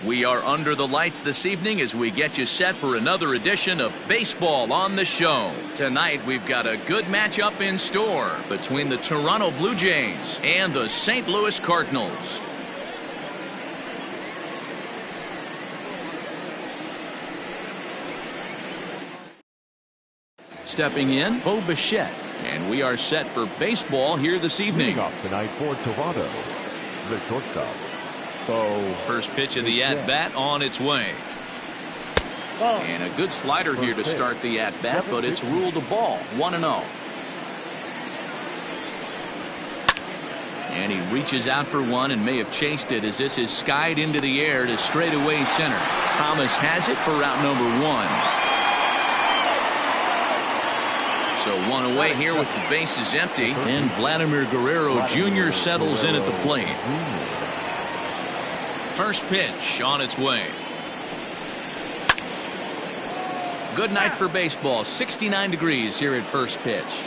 We are under the lights this evening as we get you set for another edition of Baseball on the Show. Tonight we've got a good matchup in store between the Toronto Blue Jays and the St. Louis Cardinals. Stepping in, Bo Bichette, and we are set for baseball here this evening. Leading off tonight for Toronto, the shortstop. First pitch of the at-bat on its way. And a good slider here to start the at-bat, but it's ruled a ball, 1-0. And he reaches out for one and may have chased it as this is skied into the air to straightaway center. Thomas has it for route number one. So one away here with the bases empty, and Vladimir Guerrero Jr. settles in at the plate. First pitch on its way. Good night for baseball. 69 degrees here at first pitch.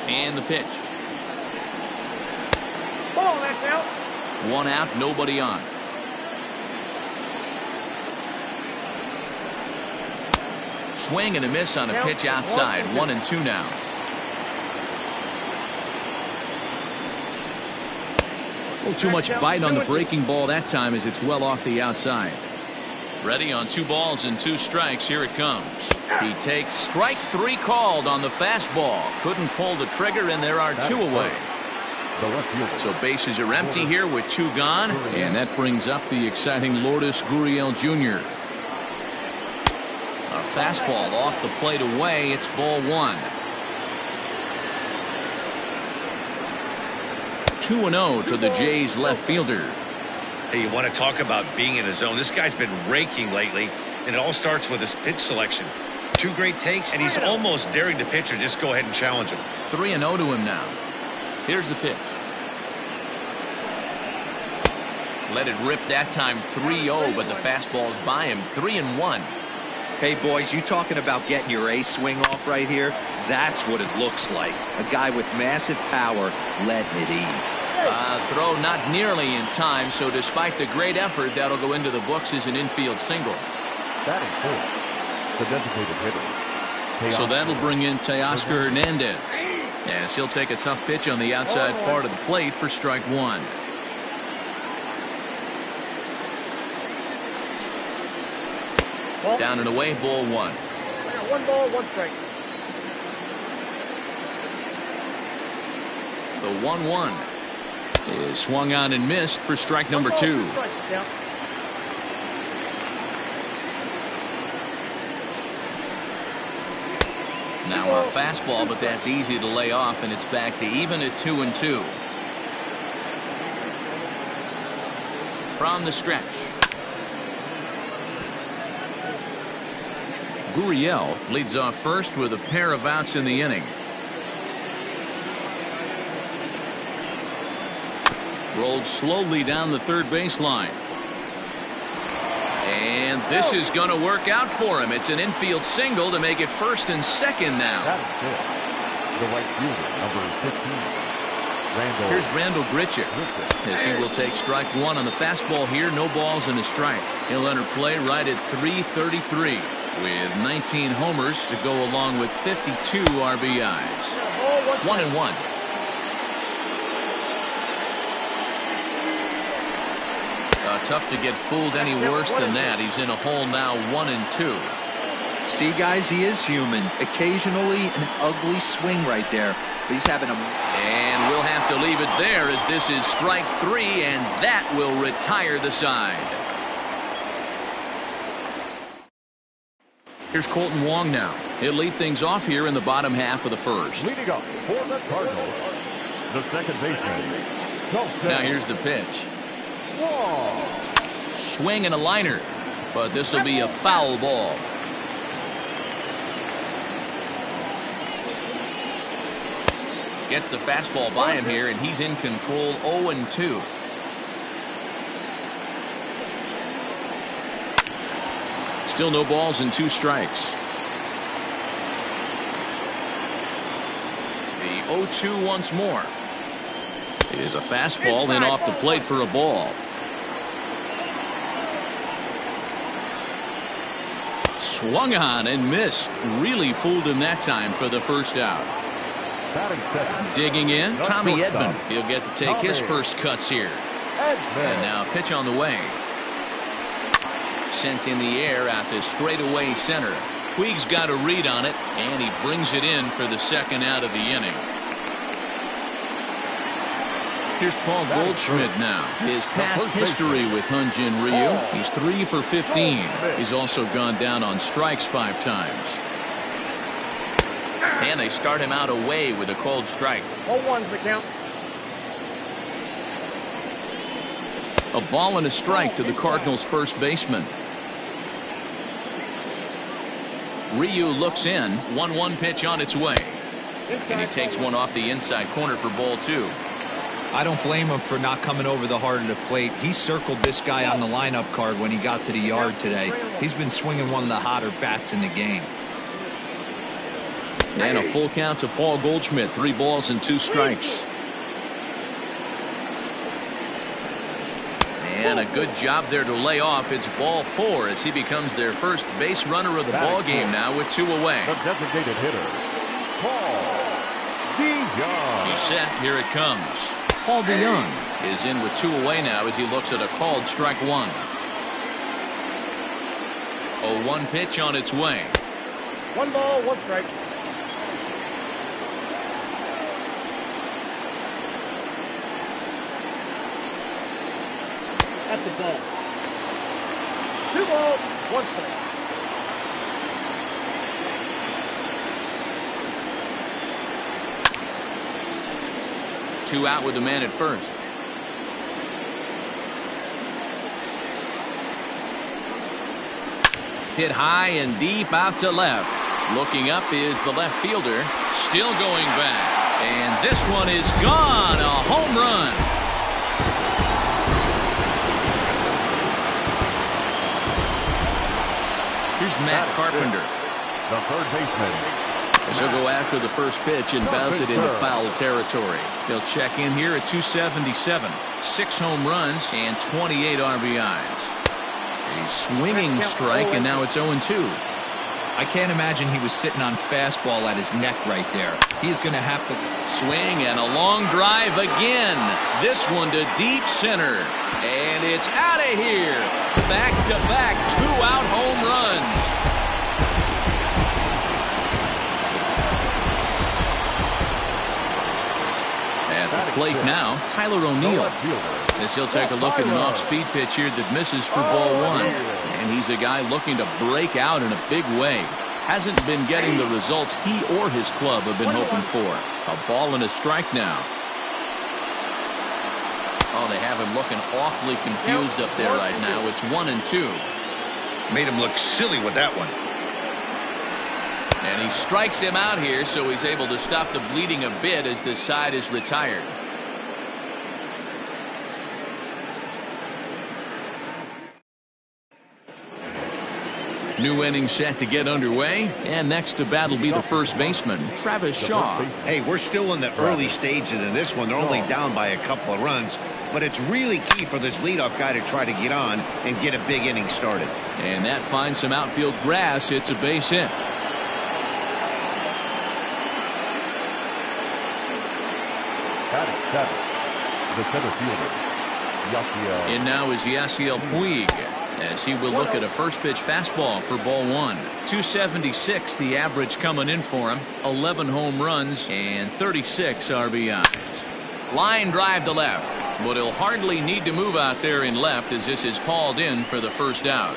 And the pitch. Ball, that's out. One out, nobody on. Swing and a miss on a pitch outside. 1-2 now. Too much bite on the breaking ball that time as it's well off the outside. Ready on 2 balls and 2 strikes. Here it comes. He takes strike 3 called on the fastball. Couldn't pull the trigger, and there are 2 away. So bases are empty here with 2 gone, and that brings up the exciting Lourdes Gurriel Jr. A fastball off the plate away. It's ball 1. 2-0 to the Jays left fielder. Hey, you want to talk about being in a zone? This guy's been raking lately, and it all starts with his pitch selection. 2 great takes, and he's almost daring the pitcher just go ahead and challenge him. 3-0 to him now. Here's the pitch. Let it rip that time. 3-0, but the fastball's by him. 3-1. Hey, boys, you talking about getting your ace swing off right here? That's what it looks like. A guy with massive power letting it eat. Throw not nearly in time, so despite the great effort, that'll go into the books as an infield single. Batting fourth, the designated hitter. So that'll bring in Teoscar Hernandez, as he'll take a tough pitch on the outside part of the plate for strike 1. Down and away, ball 1. 1 ball, 1 strike. The 1-1 is swung on and missed for strike number 2. Now a fastball, but that's easy to lay off, and it's back to even at 2-2. From the stretch. Gurriel leads off first with a pair of outs in the inning. Rolled slowly down the third baseline. And this is going to work out for him. It's an infield single to make it first and second now. That is it. The right fielder, number 15. Here's Randall Grichuk, as he will take strike 1 on the fastball here. No balls and a strike. He'll enter play right at .333 with 19 homers to go along with 52 RBIs. 1-1. Tough to get fooled any worse than that. He's in a hole now, 1-2. See, guys, he is human. Occasionally an ugly swing right there, but he's having a... And we'll have to leave it there as this is strike 3, and that will retire the side. Here's Colton Wong now. He'll lead things off here in the bottom half of the first. Leading up for the Cardinals, the second baseman. Now here's the pitch. Swing and a liner, but this will be a foul ball. Gets the fastball by him here, and he's in control. 0-2. Still no balls and 2 strikes. The 0-2 once more. Is a fastball, then off the plate for a ball. Swung on and missed. Really fooled him that time for the first out. Digging in, Tommy Edman. He'll get to take his first cuts here. And now pitch on the way. Sent in the air out to straightaway center. Puig's got a read on it, and he brings it in for the second out of the inning. Here's Paul Goldschmidt now. His past history with Hyunjin Ryu. He's 3 for 15. He's also gone down on strikes 5 times. And they start him out away with a called strike. 0-1's the count. A ball and a strike to the Cardinals' first baseman. Ryu looks in. 1-1 pitch on its way. And he takes one off the inside corner for ball 2. I don't blame him for not coming over the heart of the plate. He circled this guy on the lineup card when he got to the yard today. He's been swinging one of the hotter bats in the game. And a full count to Paul Goldschmidt. 3 balls and 2 strikes. And a good job there to lay off. It's ball 4 as he becomes their first base runner of the ball game now with 2 away. The designated hitter, Paul DeYoung. He's set. Here it comes. Paul DeYoung is in with 2 away now as he looks at a called strike 1. 0-1 pitch on its way. 1 ball, 1 strike. That's a ball. 2 balls, 1 strike. Two out with the man at first. Hit high and deep out to left. Looking up is the left fielder. Still going back. And this one is gone. A home run. Here's Matt Carpenter. The third baseman. So he'll go after the first pitch and bounce it into foul territory. He'll check in here at 277. 6 home runs and 28 RBIs. A swinging strike, and now it's 0-2. I can't imagine he was sitting on fastball at his neck right there. He is going to have to swing and a long drive again. This one to deep center. And it's out of here. Back-to-back 2-out home runs. At the plate now, Tyler O'Neill. As he'll take a look at an off-speed pitch here that misses for ball 1. And he's a guy looking to break out in a big way. Hasn't been getting the results he or his club have been hoping for. A ball and a strike now. Oh, they have him looking awfully confused up there right now. It's 1-2. Made him look silly with that one. And he strikes him out here, so he's able to stop the bleeding a bit as this side is retired. New inning set to get underway, and next to bat will be the first baseman, Travis Shaw. Hey, we're still in the early stages in this one. They're only down by a couple of runs, but it's really key for this leadoff guy to try to get on and get a big inning started. And that finds some outfield grass. It's a base hit. The center fielder, Yasiel. And now is Yasiel Puig, as he will look at a first pitch fastball for ball 1. 276 the average coming in for him. 11 home runs and 36 RBIs. Line drive to left, but he'll hardly need to move out there in left as this is hauled in for the first out.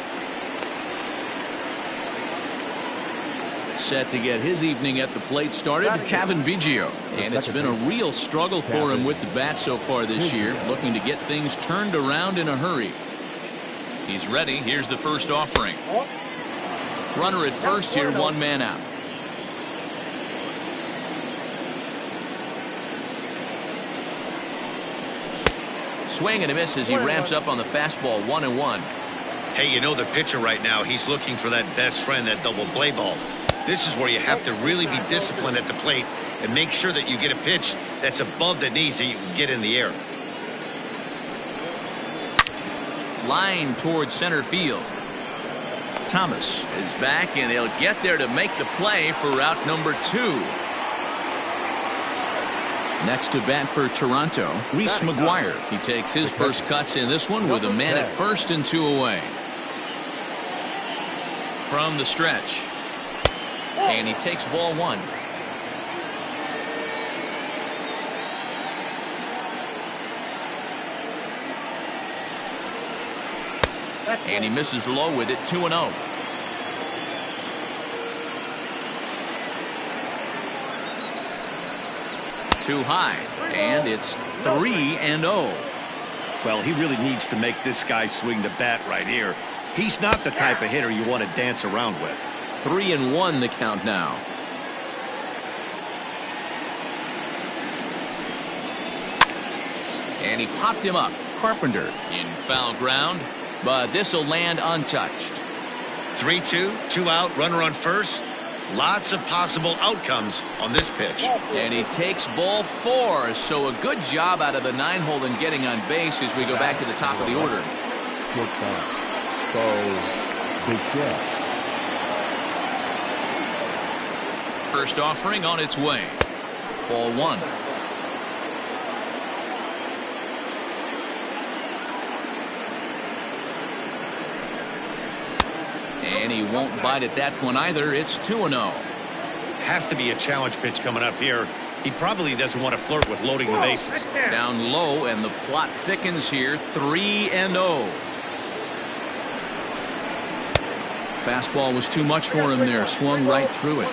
Set to get his evening at the plate started, Cavan Biggio. And it's been a real struggle for him with the bat so far this year, looking to get things turned around in a hurry. He's ready. Here's the first offering. Runner at first here, 1 man out. Swing and a miss as he ramps up on the fastball. 1-1. Hey, you know the pitcher right now, he's looking for that best friend, that double play ball. This is where you have to really be disciplined at the plate and make sure that you get a pitch that's above the knees that you can get in the air. Line towards center field. Thomas is back, and he'll get there to make the play for route number 2. Next to bat for Toronto, Reese McGuire. He takes his first cuts in this one with a man at first and 2 away. From the stretch, and he takes ball 1. And he misses low with it, 2-0. Too high, and it's 3-0. Well, he really needs to make this guy swing the bat right here. He's not the type of hitter you want to dance around with. 3-1 the count now. And he popped him up. Carpenter in foul ground, but this will land untouched. 3-2, 2 out, runner on first. Lots of possible outcomes on this pitch. And he takes ball 4, so a good job out of the 9-hole in getting on base as we go back to the top of the order. First offering on its way. Ball 1. And he won't bite at that one either. It's 2-0. Has to be a challenge pitch coming up here. He probably doesn't want to flirt with loading the bases. Down low, and the plot thickens here. 3-0. Fastball was too much for him there. Swung right through it.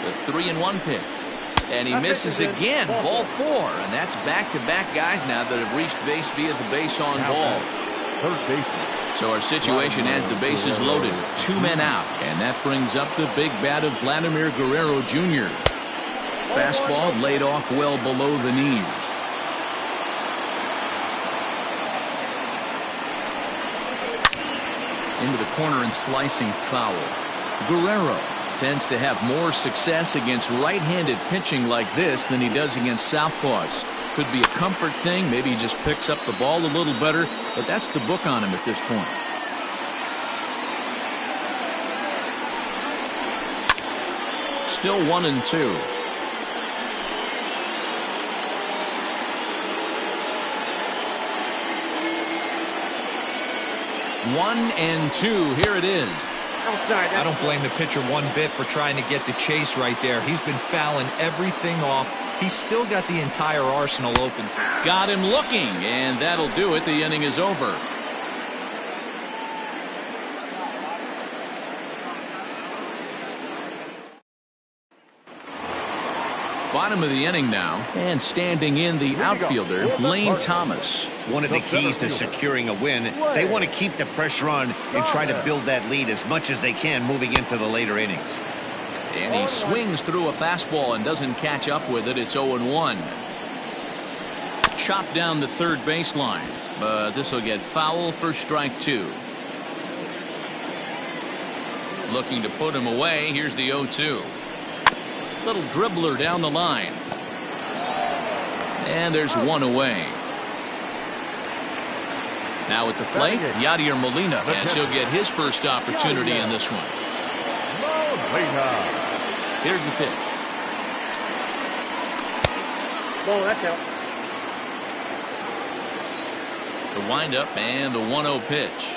The 3-1 pitch. And he misses again. Ball 4. And that's back-to-back guys now that have reached base via the base on balls. So our situation has the bases loaded. 2 men out. And that brings up the big bat of Vladimir Guerrero Jr. Fastball laid off well below the knees. Into the corner and slicing foul. Guerrero tends to have more success against right-handed pitching like this than he does against southpaws. Could be a comfort thing. Maybe he just picks up the ball a little better, but that's the book on him at this point. Still 1-2. One and 2. Here it is. I don't blame the pitcher one bit for trying to get the chase right there. He's been fouling everything off. He's still got the entire arsenal open. Got him looking, and that'll do it. The inning is over. Bottom of the inning now, and standing in the outfielder, Lane Thomas. One of the keys to securing a win, they want to keep the pressure on and try to build that lead as much as they can moving into the later innings. And he swings through a fastball and doesn't catch up with it. It's 0-1. Chopped down the third baseline, but this will get foul for strike 2. Looking to put him away. Here's the 0-2. Little dribbler down the line. And there's one away. Now at the plate, Yadier Molina, as he'll get his first opportunity in this one. Here's the pitch. Ball, that's out. The windup and the 1-0 pitch.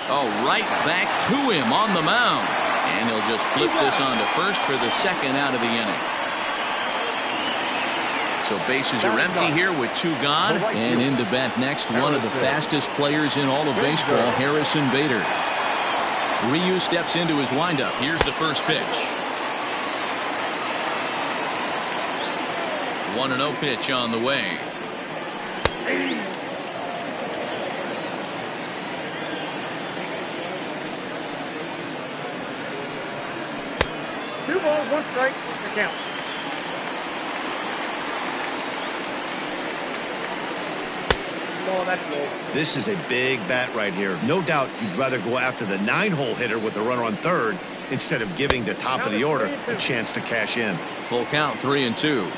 Oh, right back to him on the mound. And he'll just flip this on to first for the second out of the inning. So bases are empty here with 2 gone. And into bat next, one of the fastest players in all of baseball, Harrison Bader. Ryu steps into his windup. Here's the first pitch. 1-0 pitch on the way. Two balls, 1 strike, the count. Ball, that's low. This is a big bat right here. No doubt you'd rather go after the 9-hole hitter with a runner on third instead of giving the top of the order a chance to cash in. Full count, 3-2.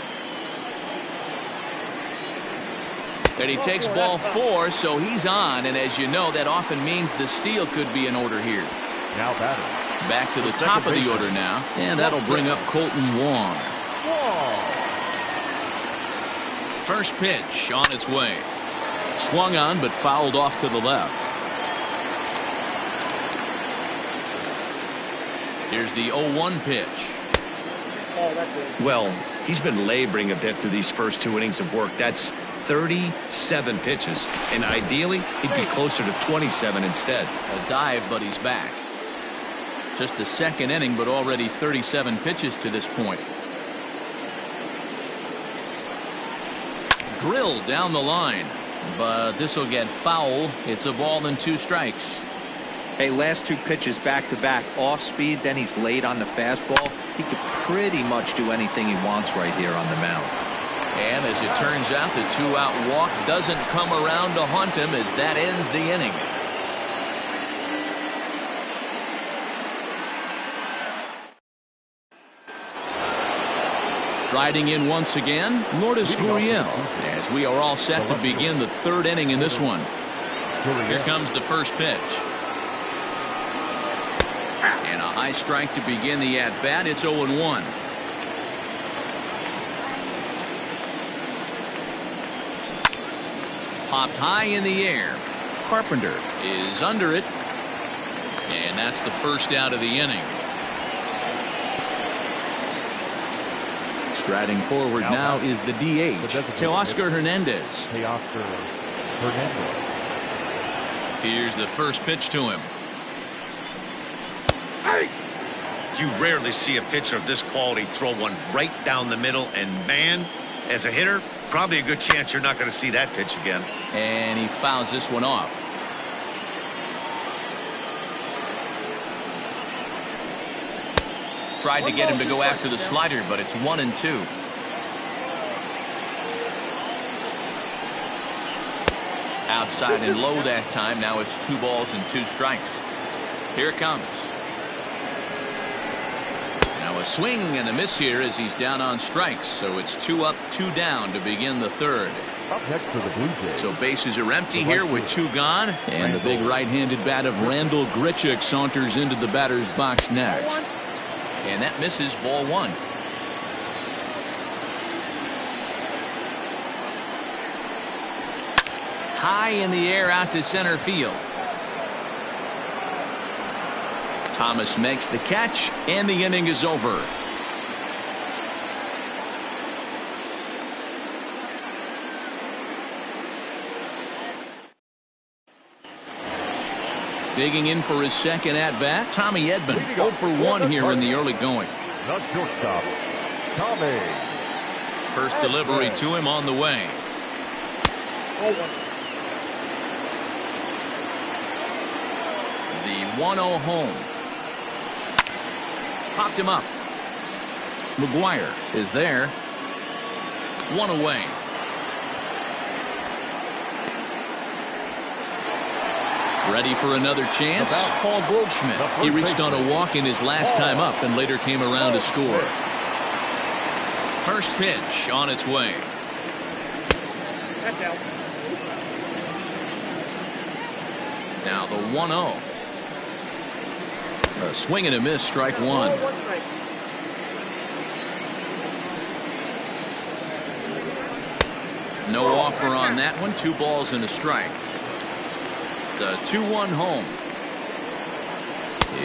And he takes ball 4, so he's on. And as you know, that often means the steal could be in order here. Now batter. Back to the top of the order now. And that'll bring up Colton Wong. First pitch on its way. Swung on, but fouled off to the left. Here's the 0-1 pitch. Well, he's been laboring a bit through these first 2 innings of work. That's 37 pitches, and ideally he'd be closer to 27 instead. A dive, but he's back. Just the second inning, but already 37 pitches to this point. Drilled down the line, but this will get foul. It's a ball and 2 strikes. Hey, last 2 pitches back to back, off speed, then he's late on the fastball. He could pretty much do anything he wants right here on the mound. And as it turns out, the 2-out walk doesn't come around to haunt him as that ends the inning. Striding in once again, Lourdes Gurriel, as we are all set to begin the 3rd inning in this one. Here comes the first pitch. And a high strike to begin the at-bat. It's 0-1. Popped high in the air. Carpenter is under it. And that's the first out of the inning. Striding forward now is the DH, Teoscar Hernandez. Here's the first pitch to him. You rarely see a pitcher of this quality throw one right down the middle, and man, as a hitter, probably a good chance you're not going to see that pitch again. And he fouls this one off. Tried to get him to go after the slider, but it's 1-2. Outside and low that time. Now it's 2 balls and 2 strikes. Here it comes. Now a swing and a miss here as he's down on strikes. So it's 2 up, 2 down to begin the 3rd. Up next for the Blue Jays. So bases are empty here with 2 gone. And the big right-handed bat of Randall Grichuk saunters into the batter's box next. And that misses, ball 1. High in the air out to center field. Thomas makes the catch, and the inning is over. Digging in for his second at-bat, Tommy Edman, 0 for 1 here in the early going. The shortstop, Tommy. First delivery to him on the way. The 1-0 home. Popped him up. McGuire is there. 1 away. Ready for another chance. Paul Goldschmidt. He reached on a walk in his last time up and later came around to score. First pitch on its way. Now the 1-0. A swing and a miss, strike 1. No offer on that one. 2 balls and a strike. The 2-1 home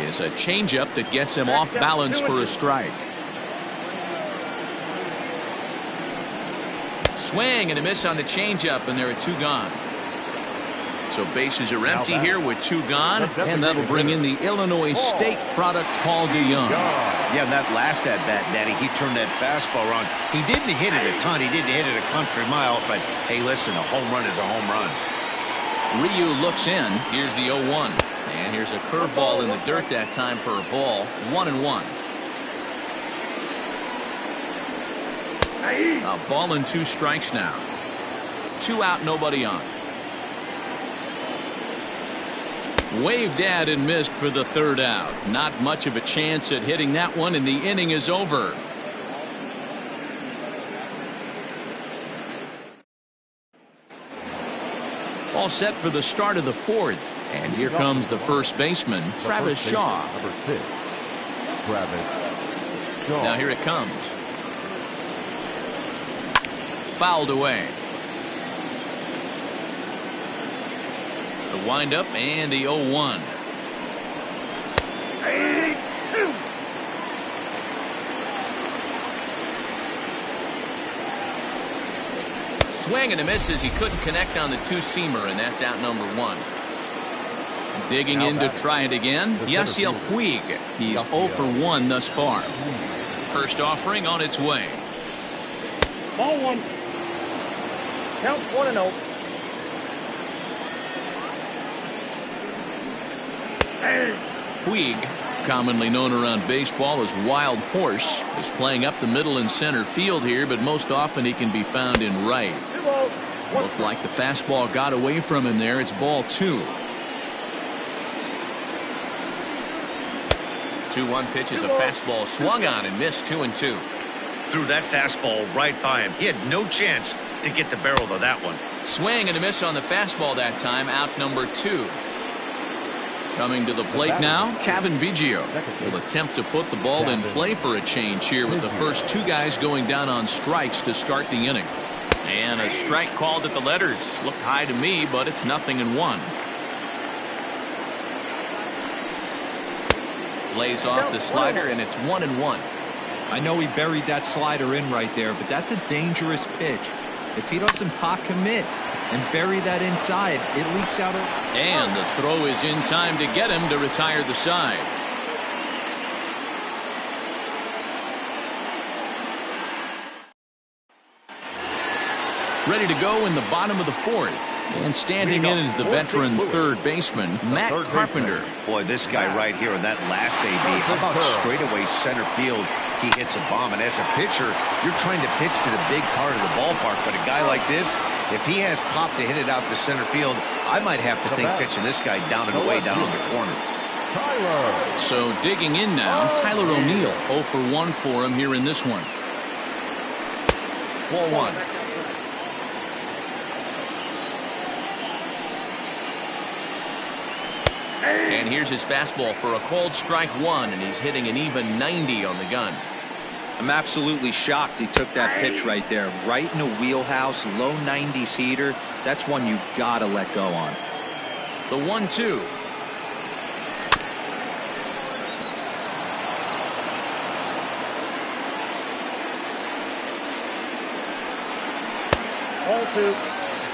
is a changeup that gets him off balance for a strike. Swing and a miss on the changeup, and there are 2 gone. So bases are empty here with 2 gone, and that'll bring in the Illinois State product, Paul DeYoung. Yeah, that last at bat, Daddy, he turned that fastball around. He didn't hit it a ton. He didn't hit it a country mile, but hey, listen, a home run is a home run. Ryu looks in. Here's the 0-1. And here's a curveball in the dirt that time for a ball. 1-1. A ball and 2 strikes now. 2 out, nobody on. Waved at and missed for the 3rd out. Not much of a chance at hitting that one, and the inning is over. All set for the start of the fourth. And here comes the first baseman, Travis Shaw. Number 6, Travis Shaw. Now here it comes. Fouled away. The windup and the 0-1. Swing and a miss as he couldn't connect on the two-seamer, and that's out number 1. Digging in to try it again, Yasiel Puig. He's 0 for 1 thus far. First offering on its way. Ball 1. Count 1-0. Puig, commonly known around baseball as Wild Horse, is playing up the middle and center field here, but most often he can be found in right. Looked like the fastball got away from him there. It's ball 2. 2-1 pitch is a fastball swung on and missed. 2-2. Threw that fastball right by him. He had no chance to get the barrel of that one. Swing and a miss on the fastball that time. Out number 2. Coming to the plate now, Kevin Biggio will attempt to put the ball in play for a change here with the first 2 guys going down on strikes to start the inning. And a strike called at the letters. Looked high to me, but it's 0-1. Lays off the slider, and it's 1-1. I know he buried that slider in right there, but that's a dangerous pitch. If he doesn't pot commit and bury that inside, it leaks out. And the throw is in time to get him to retire the side. Ready to go in the bottom of the fourth. And standing in is the veteran third baseman, Matt Carpenter. Boy, this guy right here in that last AB, how about straightaway center field? He hits a bomb, and as a pitcher, you're trying to pitch to the big part of the ballpark, but a guy like this, if he has pop to hit it out to center field, I might have to think pitching this guy down and away down on the corner. So digging in now, Tyler O'Neill. 0 for 1 for him here in this one. Ball 1. And here's his fastball for a called strike 1, and he's hitting an even 90 on the gun. I'm absolutely shocked he took that pitch right there. Right in the wheelhouse, low 90s heater. That's one you gotta let go on. The 1-2. Ball 2.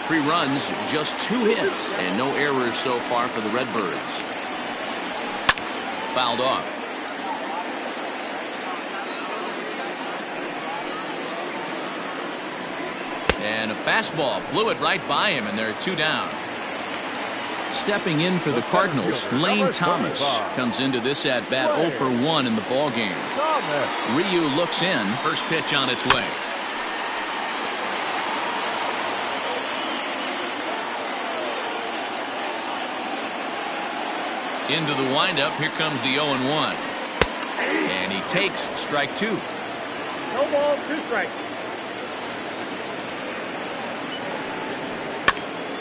3 runs, just 2 hits, and no errors so far for the Redbirds. Fouled off. And a fastball blew it right by him, and there are 2 down. Stepping in for the Cardinals, Lane Thomas comes into this at bat 0 for 1 in the ball game. Ryu looks in. First pitch on its way. Into the windup. Here comes the 0-1. And he takes strike 2. No ball, 2 strikes.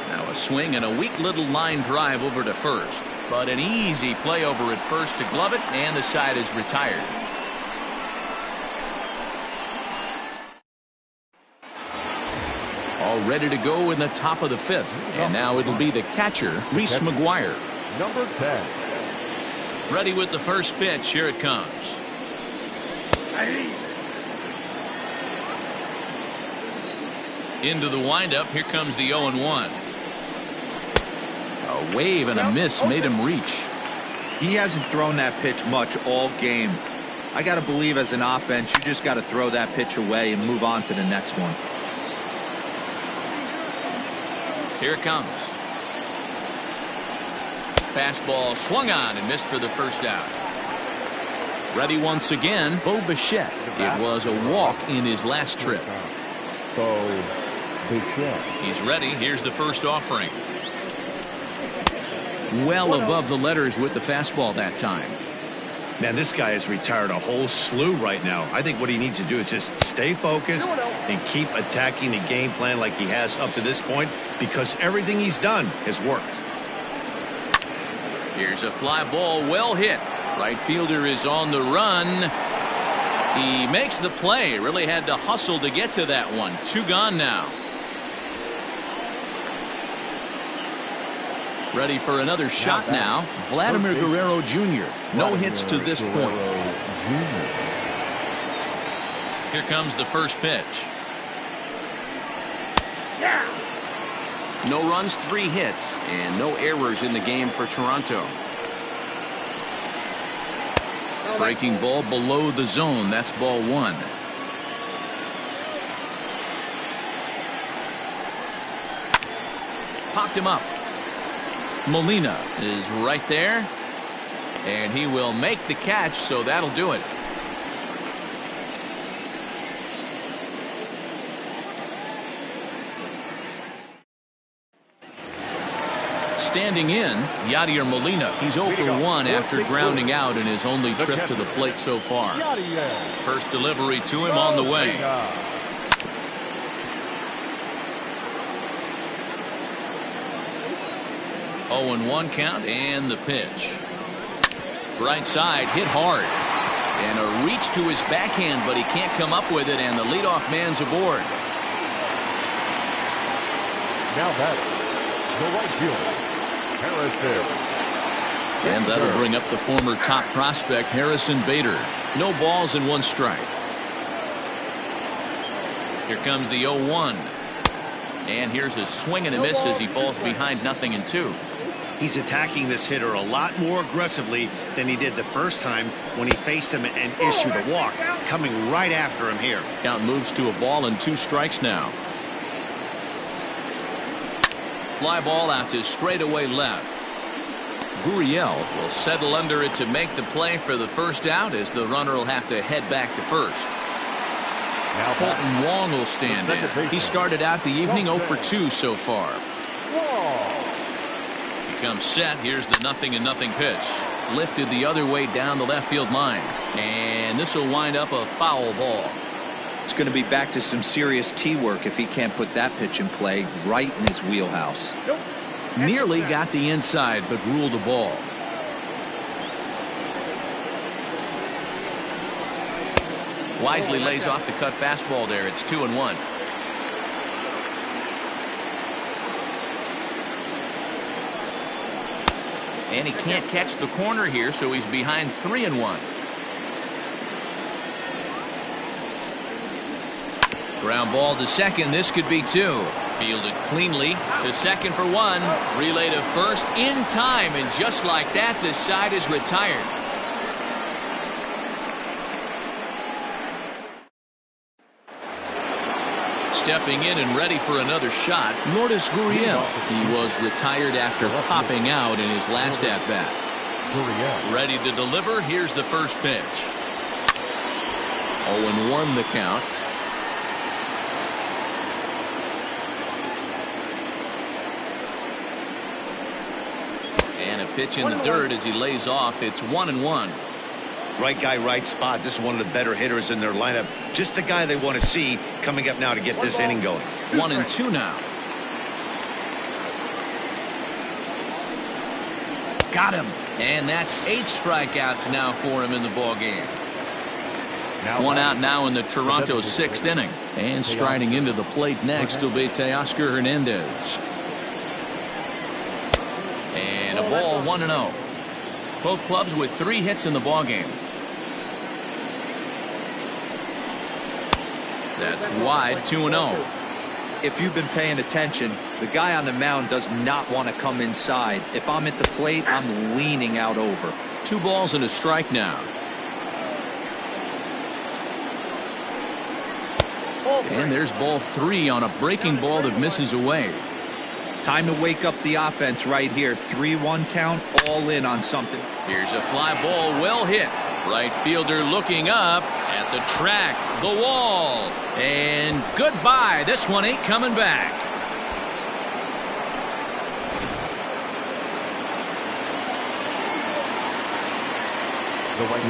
Now a swing and a weak little line drive over to first. But an easy play over at first to glove it, and the side is retired. All ready to go in the top of the 5th. And now it'll be the catcher, Reese McGuire. Number 10. Ready with the first pitch. Here it comes. Into the windup. Here comes the 0-1. A wave and a miss made him reach. He hasn't thrown that pitch much all game. I got to believe as an offense, you just got to throw that pitch away and move on to the next one. Here it comes. Fastball swung on and missed for the first out. Ready once again, Bo Bichette. It was a walk in his last trip. Bo Bichette. He's ready. Here's the first offering. Well above the letters with the fastball that time. Man, this guy has retired a whole slew right now. I think what he needs to do is just stay focused and keep attacking the game plan like he has up to this point, because everything he's done has worked. Here's a fly ball, well hit. Right fielder is on the run. He makes the play. Really had to hustle to get to that one. 2 gone now. Ready for another shot now. Vladimir Guerrero Jr. No hits to this point. Here comes the first pitch. No runs, 3 hits, and no errors in the game for Toronto. Breaking ball below the zone. That's ball 1. Popped him up. Molina is right there, and he will make the catch, so that'll do it. Standing in, Yadier Molina. He's 0 for 1 after grounding out in his only trip to the plate so far. First delivery to him on the way. 0-1 count, and the pitch. Right side, hit hard. And a reach to his backhand, but he can't come up with it, and the leadoff man's aboard. Now batting, the right fielder, Harrison. And that'll bring up the former top prospect, Harrison Bader. No balls and 1 strike. Here comes the 0-1. And here's a swing and a miss as he falls behind 0-2. He's attacking this hitter a lot more aggressively than he did the first time when he faced him and issued a walk. Coming right after him here. Count moves to a ball and 2 strikes now. Fly ball out to straightaway left. Gurriel will settle under it to make the play for the first out, as the runner will have to head back to first. Colton Wong will stand in. He started out the evening 0 for 2 so far. He comes set. Here's the 0-0 pitch. Lifted the other way down the left field line. And this will wind up a foul ball. It's going to be back to some serious tee work if he can't put that pitch in play right in his wheelhouse. Nearly got the inside, but ruled a ball. Wisely lays off the cut fastball there. It's 2-1. And he can't catch the corner here, so he's behind 3-1. Ground ball to second. This could be 2. Fielded cleanly to second for 1. Relay to first in time, and just like that, this side is retired. Stepping in and ready for another shot, Lourdes Gurriel. He was retired after popping out in his last at-bat. Ready to deliver. Here's the first pitch. 0-1 the count. And a pitch in the dirt as he lays off. It's 1-1. Right guy, right spot. This is one of the better hitters in their lineup. Just the guy they want to see coming up now to get this inning going. 1-2 now. Got him. And that's 8 strikeouts now for him in the ball game. 1 out now in the Toronto 6th inning. And striding into the plate next will be Teoscar Hernandez. And a ball, 1-0. Both clubs with 3 hits in the ball game. That's wide, 2-0. If you've been paying attention, the guy on the mound does not want to come inside. If I'm at the plate, I'm leaning out over. 2 balls and a strike now. And there's ball 3 on a breaking ball that misses away. Time to wake up the offense right here. 3-1 count, all in on something. Here's a fly ball, well hit. Right fielder looking up at the track, the wall, and goodbye. This one ain't coming back.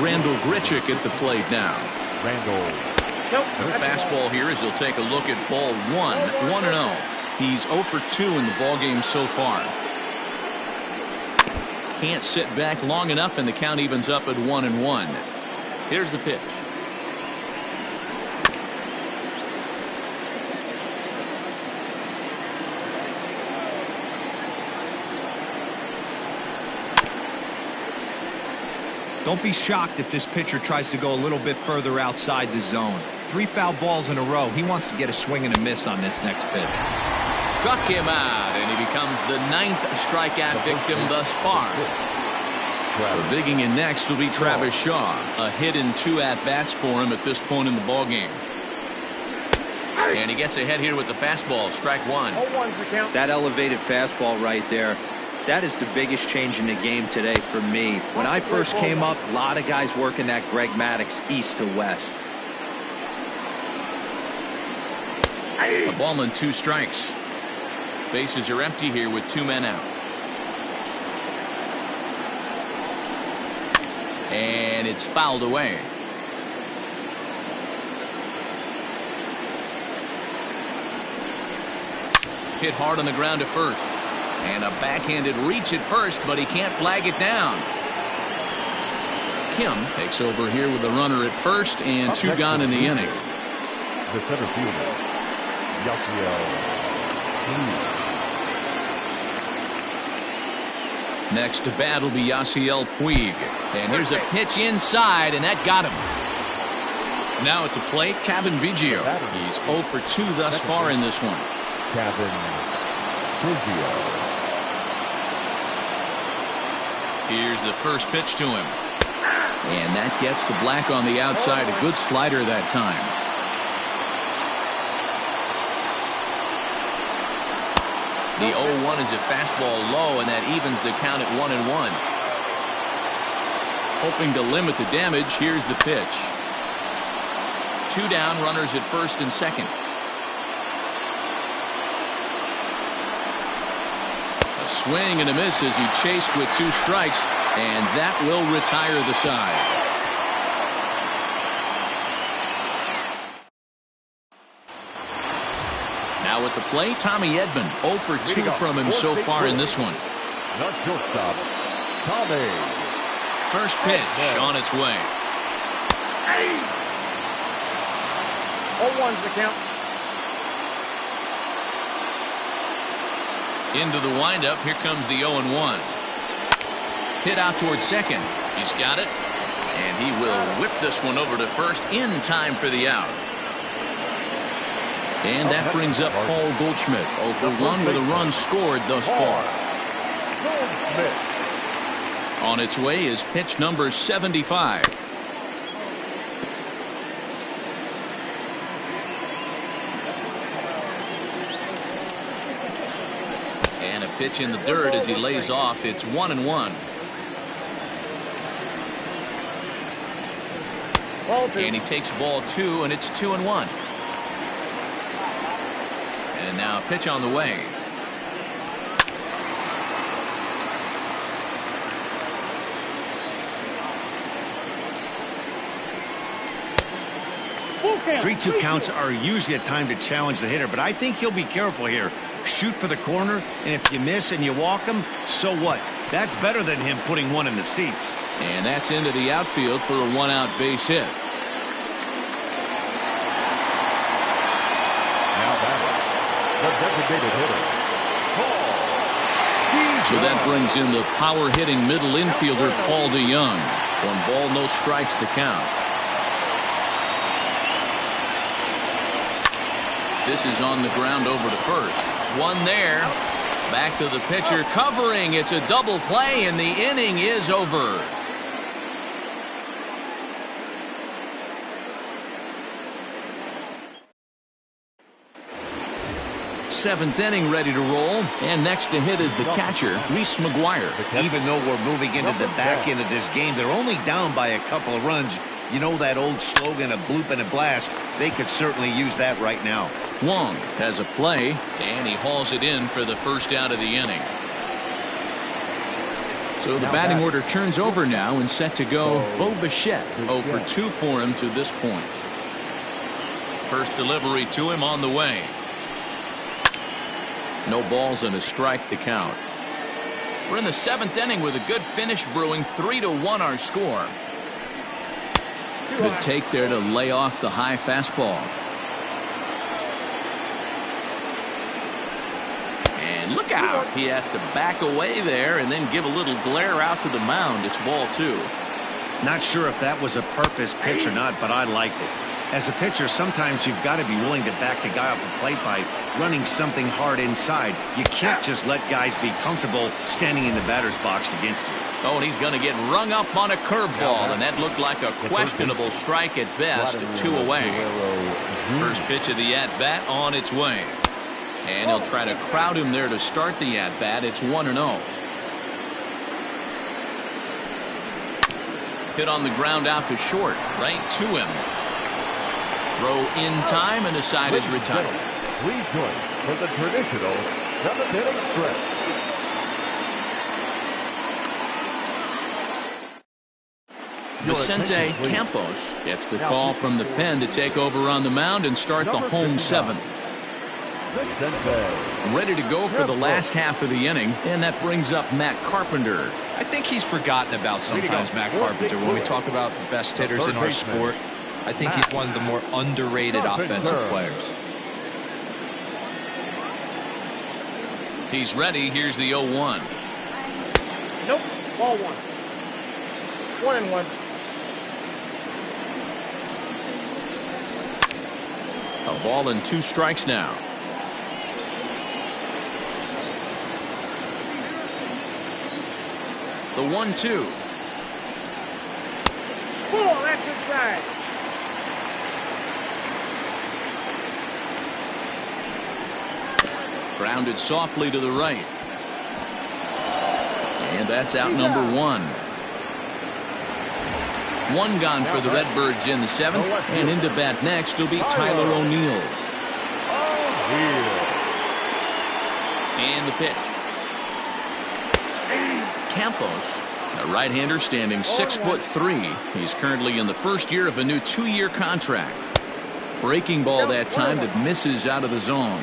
Randall Grichuk at the plate now. Randall. The fastball here as he'll take a look at ball 1. 1-0. He's 0 for 2 in the ballgame so far. Can't sit back long enough, and the count evens up at 1-1. Here's the pitch. Don't be shocked if this pitcher tries to go a little bit further outside the zone. 3 foul balls in a row. He wants to get a swing and a miss on this next pitch. Struck him out, and he becomes the 9th strikeout victim thus far. So digging in next will be Travis Shaw. A hit and 2 at-bats for him at this point in the ballgame. And he gets ahead here with the fastball. Strike 1. That elevated fastball right there. That is the biggest change in the game today for me. When I first came up, a lot of guys working that Greg Maddux east to west. A ball and 2 strikes. Bases are empty here with 2 men out. And it's fouled away. Hit hard on the ground to first. And a backhanded reach at first, but he can't flag it down. Kim takes over here with a runner at first and 2 gone in the inning. The center fielder, Next to bat will be Yasiel Puig. And here's a pitch inside, and that got him. Now at the plate, Kevin Biggio. He's 0 for 2 thus far in this one. Kevin Biggio. Here's the first pitch to him. And that gets the black on the outside. A good slider that time. The 0-1 is a fastball low, and that evens the count at 1-1. Hoping to limit the damage, here's the pitch. 2 down, runners at first and second. A swing and a miss as he chased with 2 strikes, and that will retire the side. Now at the plate, Tommy Edman. 0 for 2 from him so far in this one. Not shortstop, Tommy. First pitch on its way. 0-1's the count. Into the windup. Here comes the 0-1. Hit out towards second. He's got it. And he will whip this one over to first in time for the out. And that brings up Paul Goldschmidt. 0 for 1 with a run scored thus far. On its way is pitch number 75. And a pitch in the dirt as he lays off. It's 1-1. And he takes ball 2, and it's 2-1. And now a pitch on the way. Three-two counts are usually a time to challenge the hitter, but I think he'll be careful here. Shoot for the corner, and if you miss and you walk him, so what? That's better than him putting one in the seats. And that's into the outfield for a 1-out base hit. Now batting, the designated hitter, Paul. So that brings in the power-hitting middle infielder Paul DeYoung. 1 ball, no strikes the count. This is on the ground over to first. 1 there. Back to the pitcher, covering. It's a double play, and the inning is over. Seventh inning ready to roll, and next to hit is the catcher, Reese McGuire. Even though we're moving into the back end of this game, they're only down by a couple of runs. You know that old slogan, a bloop and a blast? They could certainly use that right now. Wong has a play, and he hauls it in for the first out of the inning. So the batting order turns over now and set to go Bo Bichette. 0 for 2 for him to this point. First delivery to him on the way. No balls and a strike to count. We're in the 7th inning with a good finish brewing. 3-1 our score. Good take there to lay off the high fastball. And look out. He has to back away there and then give a little glare out to the mound. It's ball 2. Not sure if that was a purpose pitch or not, but I liked it. As a pitcher, sometimes you've got to be willing to back the guy off the plate by running something hard inside. You can't just let guys be comfortable standing in the batter's box against you. Oh, and he's going to get rung up on a curveball, and that looked like a questionable strike at best. 2 away. First pitch of the at-bat on its way. And he'll try to crowd him there to start the at-bat. It's 1-0. Hit on the ground out to short, right to him. Throw in time, and the side is retired. Please join for the traditional 7th inning stretch. Vicente Campos gets the call from the pen to take over on the mound and start the home 7th. Ready to go for the last half of the inning, and that brings up Matt Carpenter. I think he's forgotten about sometimes, Matt Carpenter. When we talk about the best hitters in our sport, I think he's one of the more underrated offensive players. He's ready. Here's the 0-1. Nope. Ball 1. 1-1. A ball and 2 strikes now. The 1-2. Ball, that's inside. Grounded softly to the right. And that's out number 1. 1 gone for the Redbirds in the 7th. And into bat next will be Tyler O'Neill. And the pitch. Campos, a right-hander standing 6'3". He's currently in the first year of a new 2-year contract. Breaking ball that time that misses out of the zone.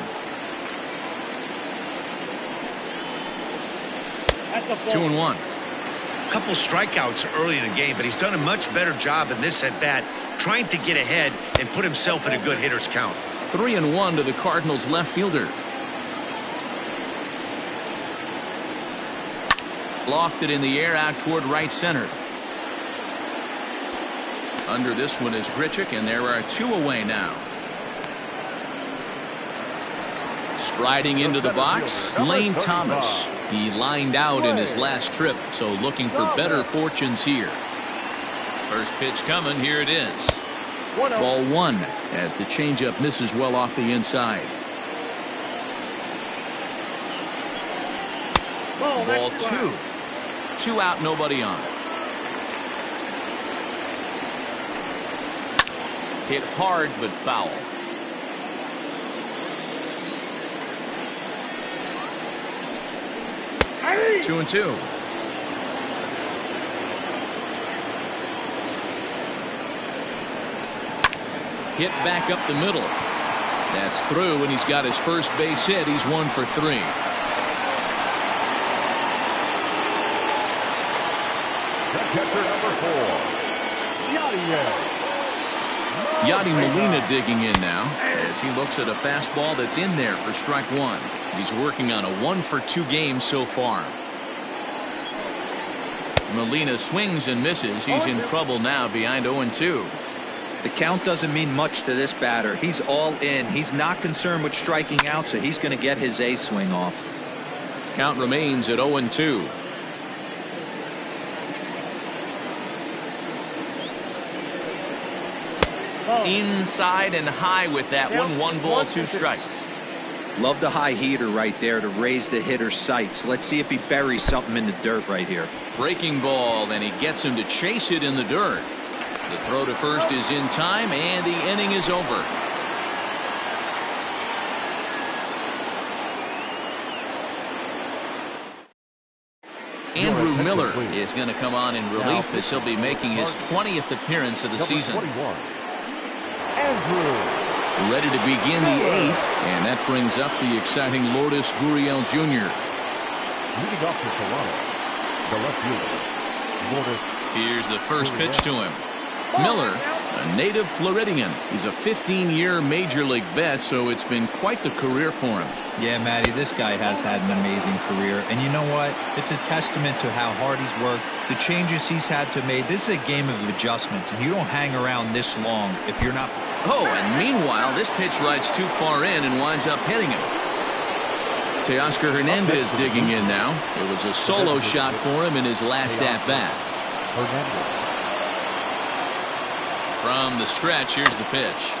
2-1. Couple strikeouts early in the game, but he's done a much better job in this at-bat trying to get ahead and put himself in a good hitter's count. 3-1 to the Cardinals left fielder. Lofted in the air out toward right center. Under this one is Grichuk, and there are 2 away now. Striding into the box, Lane Thomas. He lined out in his last trip, so looking for better fortunes here. First pitch coming. Here it is. Ball 1 as the changeup misses well off the inside. Ball 2. 2 out, nobody on. Hit hard but foul. Hey! 2-2. Hit back up the middle. That's through, and he's got his first base hit. He's 1 for 3. Catcher number 4, Yadi Molina digging in now as he looks at a fastball that's in there for strike 1. He's working on a 1 for 2 game so far. Molina swings and misses. He's in trouble now behind 0-2. The count doesn't mean much to this batter. He's all in. He's not concerned with striking out, so he's going to get his A swing off. Count remains at 0-2. Inside and high with that one. 1 ball, 2 strikes. Love the high heater right there to raise the hitter's sights. Let's see if he buries something in the dirt right here. Breaking ball, and he gets him to chase it in the dirt. The throw to first is in time, and the inning is over. Andrew Miller is going to come on in relief as he'll be making his 20th appearance of the season. Andrew. Ready to begin the 8th, and that brings up the exciting Lourdes Gurriel Jr. Leading off for Toronto, the left fielder, Lourdes. Here's the first pitch to him. Miller, a native Floridian. He's a 15-year Major League vet, so it's been quite the career for him. Yeah, Matty, this guy has had an amazing career. And you know what? It's a testament to how hard he's worked, the changes he's had to make. This is a game of adjustments, and you don't hang around this long if you're not. Oh, and meanwhile, this pitch rides too far in and winds up hitting him. Teoscar Hernandez digging in now. It was a solo shot for him in his last at-bat. Hernandez. From the stretch, here's the pitch.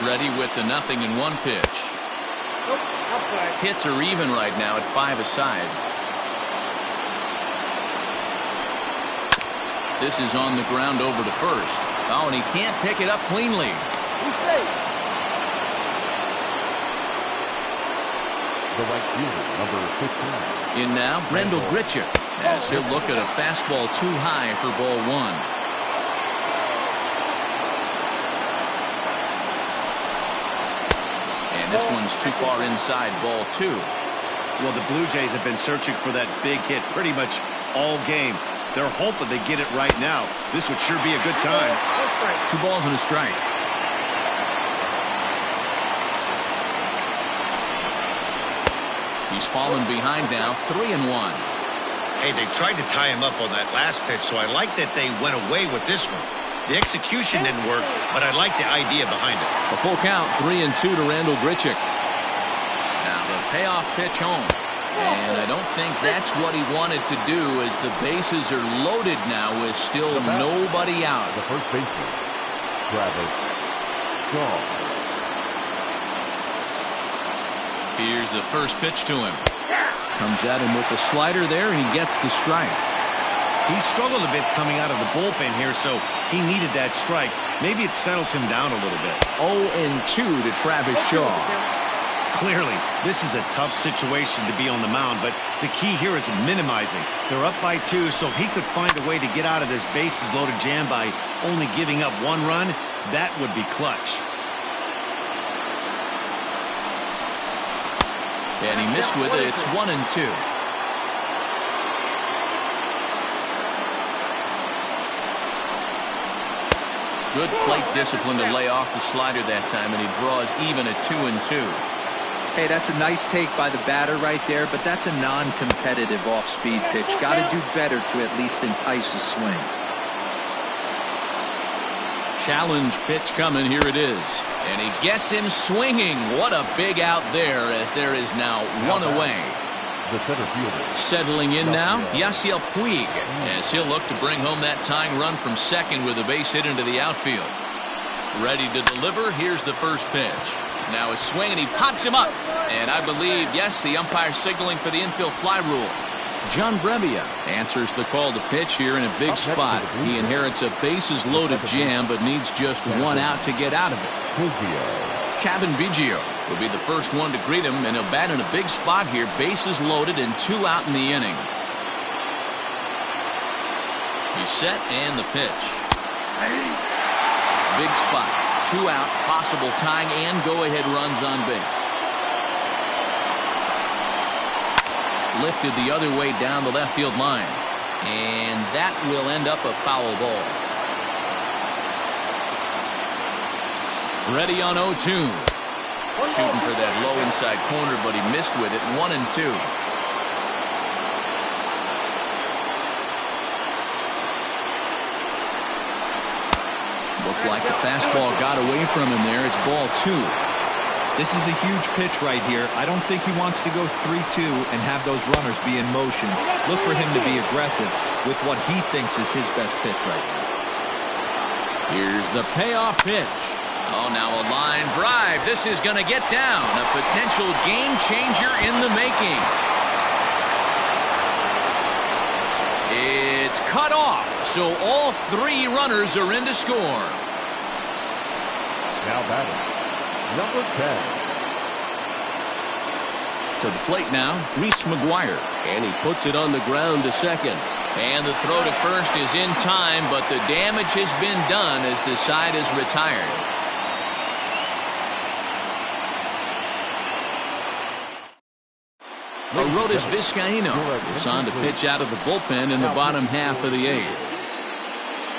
Ready with the 0-1 pitch. Hits are even right now at 5 aside. This is on the ground over to first. Oh, and he can't pick it up cleanly. The right fielder, number 15. In now, Brendel Gritchick, as he'll look at a fastball too high for ball 1. And this one's too far inside, ball 2. Well, the Blue Jays have been searching for that big hit pretty much all game. They're hoping they get it right now. This would sure be a good time. 2 balls and a strike. He's fallen behind now, 3-1. Hey, they tried to tie him up on that last pitch, so I like that they went away with this one. The execution didn't work, but I like the idea behind it. A full count, 3-2 to Randall Gritchick. Now the payoff pitch home. And I don't think that's what he wanted to do, as the bases are loaded now with still nobody out. The first baseman, Travis Shaw. Here's the first pitch to him. Comes at him with the slider there, and he gets the strike. He struggled a bit coming out of the bullpen here, so he needed that strike. Maybe it settles him down a little bit. 0-2 to Travis Shaw. Clearly, this is a tough situation to be on the mound, but the key here is minimizing. They're up by 2, so if he could find a way to get out of this bases-loaded jam by only giving up 1 run, that would be clutch. And he missed with it. It's 1-2. Good plate discipline to lay off the slider that time, and he draws even at 2-2. Hey, that's a nice take by the batter right there, but that's a non-competitive off-speed pitch. Got to do better to at least entice a swing. Challenge pitch coming. Here it is. And he gets him swinging. What a big out there, as there is now 1 away. The center fielder. Settling in now, Yasiel Puig, as he'll look to bring home that tying run from second with a base hit into the outfield. Ready to deliver. Here's the first pitch. Now a swing, and he pops him up. And I believe, yes, the umpire signaling for the infield fly rule. John Brebbia answers the call to pitch here in a big spot. He inherits a bases-loaded jam, but needs just 1 out to get out of it. Kevin Biggio will be the first one to greet him, and he'll bat in a big spot here. Bases loaded and 2 out in the inning. He's set, and the pitch. Big spot. 2 out, possible tying and go-ahead runs on base. Lifted the other way down the left field line. And that will end up a foul ball. Ready on 0-2. Shooting for that low inside corner, but he missed with it. 1-2. Looked like the fastball got away from him there. It's ball 2. This is a huge pitch right here. I don't think he wants to go 3-2 and have those runners be in motion. Look for him to be aggressive with what he thinks is his best pitch right now. Here's the payoff pitch. Oh, now a line drive. This is going to get down. A potential game changer in the making. It's cut off, so all three runners are in to score. Now batting, number 10. To the plate now, Reese McGuire. And he puts it on the ground to second. And the throw to first is in time, but the damage has been done as the side is retired. Arodys Vizcaíno is on to pitch out of the bullpen in the bottom half of the eighth.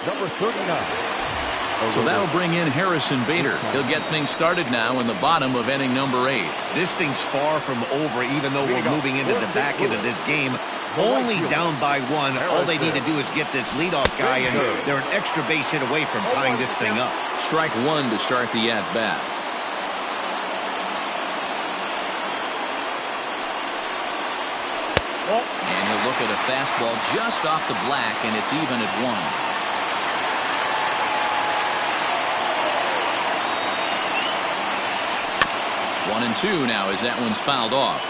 Number 39. So that'll bring in Harrison Bader. He'll get things started now in the bottom of inning number 8. This thing's far from over, even though we're moving into the back end of this game. Only down by 1. All they need to do is get this leadoff guy, and they're an extra base hit away from tying this thing up. Strike 1 to start the at-bat. And he'll look at a fastball just off the black, and it's even at 1. 1-2 now as that one's fouled off.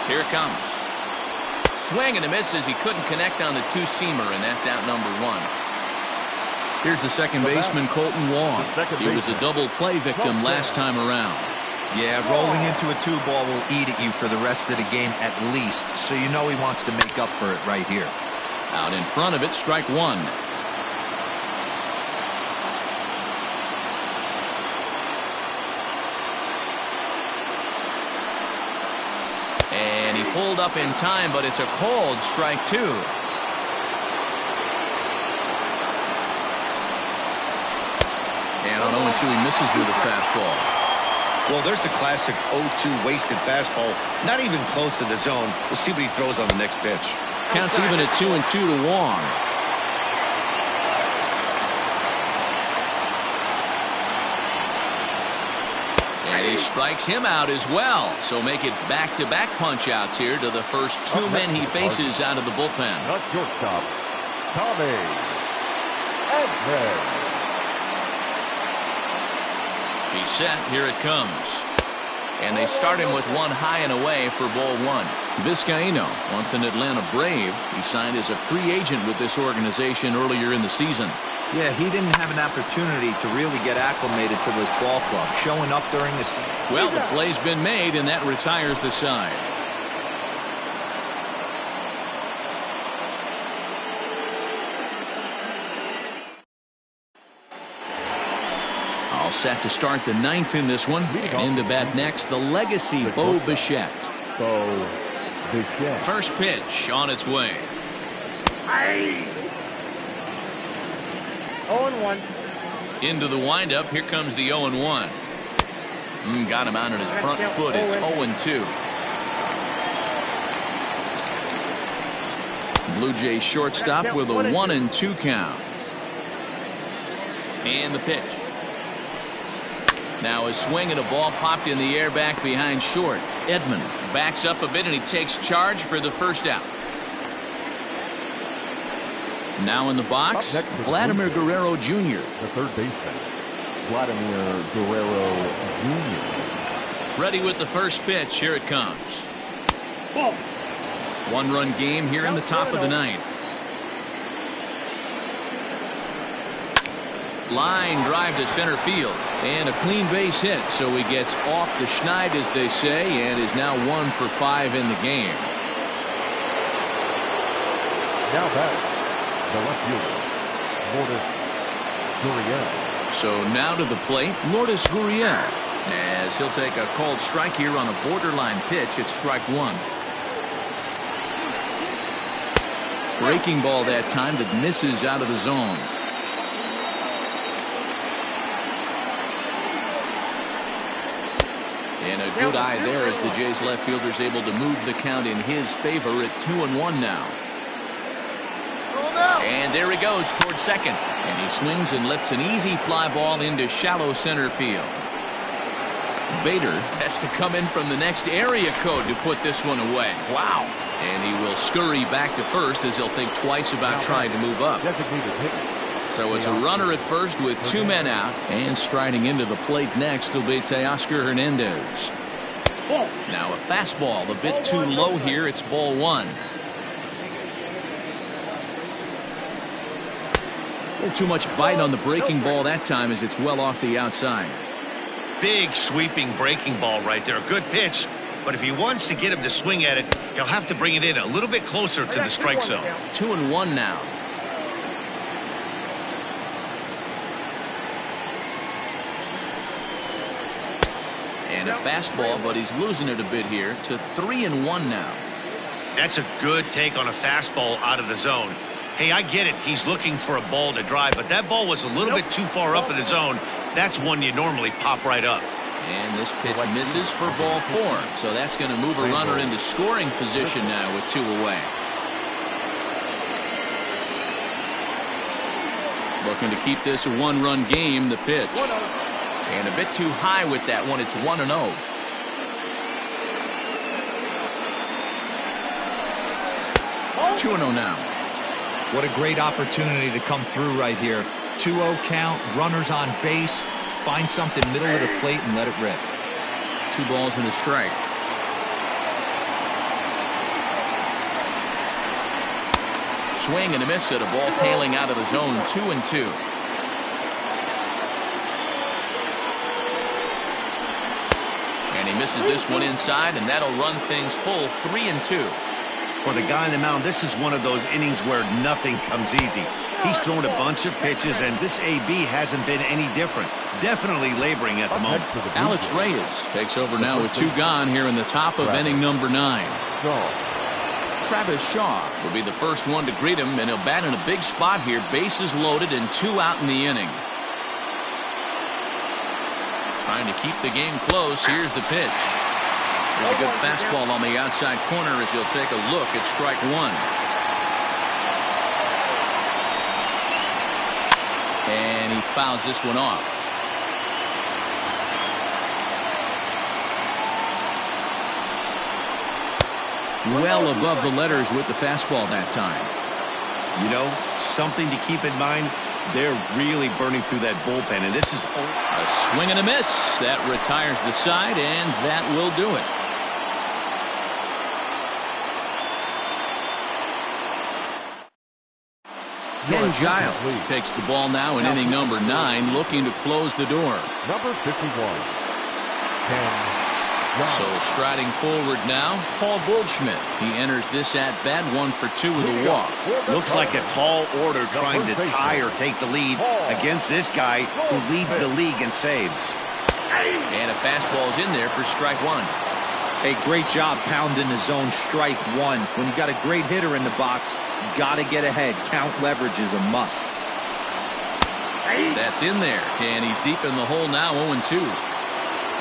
Here it comes. Swing and a miss as he couldn't connect on the two-seamer, and that's out number 1. Here's the second baseman, Colton Wong. He was a double play victim last time around. Yeah, rolling into a 2-ball will eat at you for the rest of the game at least, so you know he wants to make up for it right here. Out in front of it, strike 1. And he pulled up in time, but it's a called strike 2. And on 0-2, he misses with a fastball. Well, there's the classic 0-2 wasted fastball. Not even close to the zone. We'll see what he throws on the next pitch. Counts even at 2-2 to Wong. And he strikes him out as well. So make it back-to-back punch-outs here to the first 2 men he faces out of the bullpen. Not shortstop, Tommy Edman. He's set. Here it comes. And they start him with one high and away for ball 1. Vizcaíno, once an Atlanta Brave, he signed as a free agent with this organization earlier in the season. Yeah, he didn't have an opportunity to really get acclimated to this ball club, showing up during the season. Well, the play's been made, and that retires the side. All set to start the 9th in this one. And in to bat next, the legacy Bo Bichette. Bo Bichette. First pitch on its way. 0-1. Into the windup. Here comes the 0-1. Got him out on his front foot. It's 0-2. Blue Jays shortstop with a 1-2 count. And the pitch. Now a swing and a ball popped in the air back behind short. Edman backs up a bit and he takes charge for the first out. Now in the box, Vladimir Guerrero Jr. The third baseman, Vladimir Guerrero Jr. Ready with the first pitch. Here it comes. 1-run game here in the top of the 9th. Line drive to center field. And a clean base hit, so he gets off the schneid, as they say, and is now 1 for 5 in the game. Now back, the left fielder, Lourdes Gurriel. So now to the plate, Lourdes Gurriel, as he'll take a called strike here on a borderline pitch at strike 1. Breaking ball that time that misses out of the zone. And a good eye there as the Jays left fielder is able to move the count in his favor at 2-1 now. And there he goes towards second. And he swings and lifts an easy fly ball into shallow center field. Bader has to come in from the next area code to put this one away. Wow. And he will scurry back to first as he'll think twice about trying to move up. So it's a runner at first with 2 men out, and striding into the plate next will be Teoscar Hernandez. Ball. Now a fastball a bit too low here. It's ball one. Too much bite on the breaking ball that time as it's well off the outside. Big sweeping breaking ball right there. A good pitch. But if he wants to get him to swing at it, he'll have to bring it in a little bit closer to the strike zone. 2-1 now. And a fastball, but he's losing it a bit here to 3-1 now. That's a good take on a fastball out of the zone. Hey, I get it. He's looking for a ball to drive, but that ball was a little bit too far up in the zone. That's one you normally pop right up. And this pitch misses for ball four. So that's going to move a runner into scoring position now with 2 away. Looking to keep this a 1-run game, the pitch. And a bit too high with that one. It's 1-0. 2-0 now. What a great opportunity to come through right here. 2-0 count, runners on base. Find something middle of the plate and let it rip. 2 balls and a strike. Swing and a miss at a ball tailing out of the zone. 2-2. And he misses this one inside, and that'll run things full. 3-2. For the guy on the mound, this is one of those innings where nothing comes easy. He's thrown a bunch of pitches, and this AB hasn't been any different. Definitely laboring at the moment. Alex Reyes takes over now with 2 gone here in the top of inning number 9. Travis Shaw will be the first one to greet him, and he'll bat in a big spot here. Bases loaded and 2 out in the inning. Trying to keep the game close. Here's the pitch. There's a good fastball on the outside corner as he'll take a look at strike 1. And he fouls this one off. Well above the letters with the fastball that time. You know, something to keep in mind. They're really burning through that bullpen, and this is a swing and a miss. That retires the side, and that will do it. Ken Giles takes the ball now in inning number 9, looking to close the door. Number 51, Ken. So striding forward now, Paul Goldschmidt. He enters this at bat 1 for 2 with a walk. Looks like a tall order trying to tie or take the lead against this guy who leads the league in saves. And a fastball is in there for strike 1. Hey, great job pounding the zone. Strike 1. When you got a great hitter in the box, got to get ahead. Count leverage is a must. That's in there, and he's deep in the hole now. 0-2.